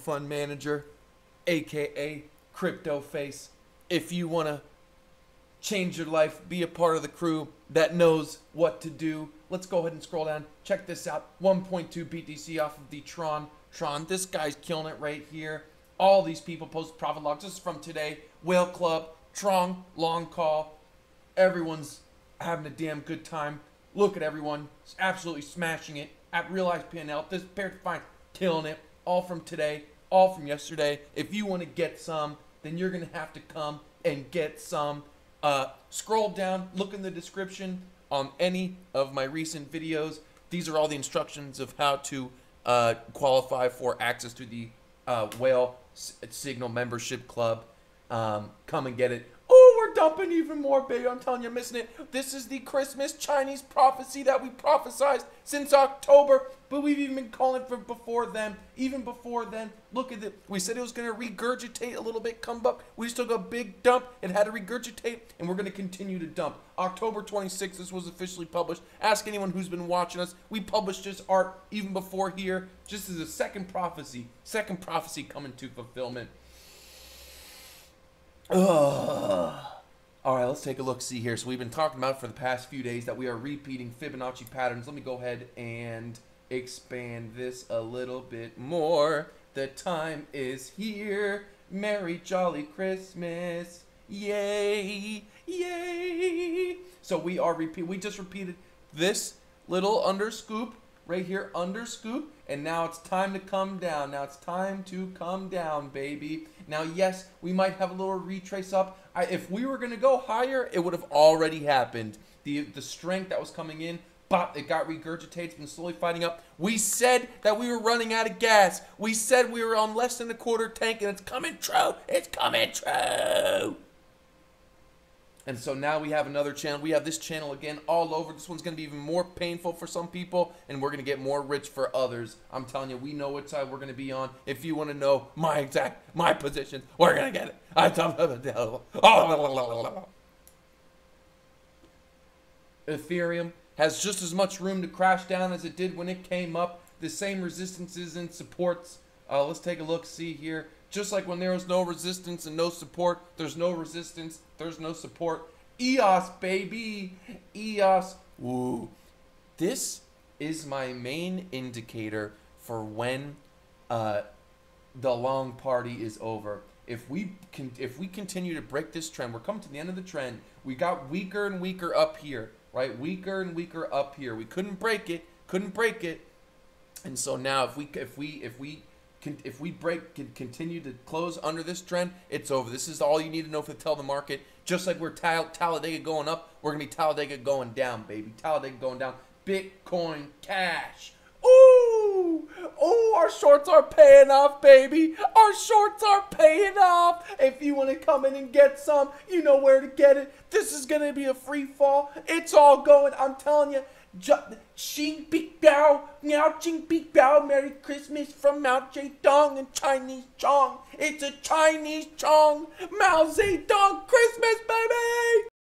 fund manager, aka CryptoFace. If you want to change your life, be a part of the crew that knows what to do, let's go ahead and scroll down. Check this out. 1.2 BTC off of the Tron. This guy's killing it right here. All these people post profit logs. This is from today. Whale Club, Chong, long call. Everyone's having a damn good time. Look at everyone. It's absolutely smashing it. At Realized PNL, this pair to find, killing it. All from today, all from yesterday. If you want to get some, then you're going to have to come and get some. Scroll down, look in the description on any of my recent videos. These are all the instructions of how to qualify for access to the Whale Signal Membership Club. Come and get it. Oh, we're dumping even more, baby. I'm telling you, you're missing it. This is the Christmas Chinese prophecy that we prophesied since October, but we've even been calling it for before then. Even before then, look at it. We said it was going to regurgitate a little bit, come up. We just took a big dump. It had to regurgitate, and we're going to continue to dump. October 26th, this was officially published. Ask anyone who's been watching us. We published this art even before here, just as a second prophecy coming to fulfillment. All right, let's take a look. See here. So we've been talking about for the past few days that we are repeating Fibonacci patterns. Let me go ahead and expand this a little bit more. The time is here. Merry jolly Christmas. Yay. Yay. So we just repeated this little underscoop right here, underscoop, and now it's time to come down. Now it's time to come down, baby. Now, yes, we might have a little retrace up. If we were going to go higher, it would have already happened. The strength that was coming in, but it got regurgitated. It's been slowly fighting up. We said that we were running out of gas. We said we were on less than a quarter tank, and it's coming true. It's coming true. And so now we have another channel. We have this channel again all over. This one's going to be even more painful for some people, and we're going to get more rich for others. I'm telling you, we know what side we're going to be on. If you want to know my position, we're going to get it. Ethereum has just as much room to crash down as it did when it came up. The same resistances and supports. Let's take a look, see here. Just like when there was no resistance and no support, there's no resistance, there's no support. EOS, baby. EOS. Woo. This is my main indicator for when the long party is over. If we continue to break this trend, we're coming to the end of the trend. We got weaker and weaker up here, right? Weaker and weaker up here. We couldn't break it. And so now if we continue to close under this trend, it's over. This is all you need to know to tell the market. Just like we're Talladega going up, we're going to be Talladega going down, baby. Talladega going down. Bitcoin Cash. Ooh! Ooh, our shorts are paying off, baby. Our shorts are paying off. If you want to come in and get some, you know where to get it. This is going to be a free fall. It's all going. I'm telling you. Xing Big Bao, Miao Jing Big Bao, Merry Christmas from Mao Zedong and Chinese Chong. It's a Chinese Chong, Mao Zedong Christmas, baby!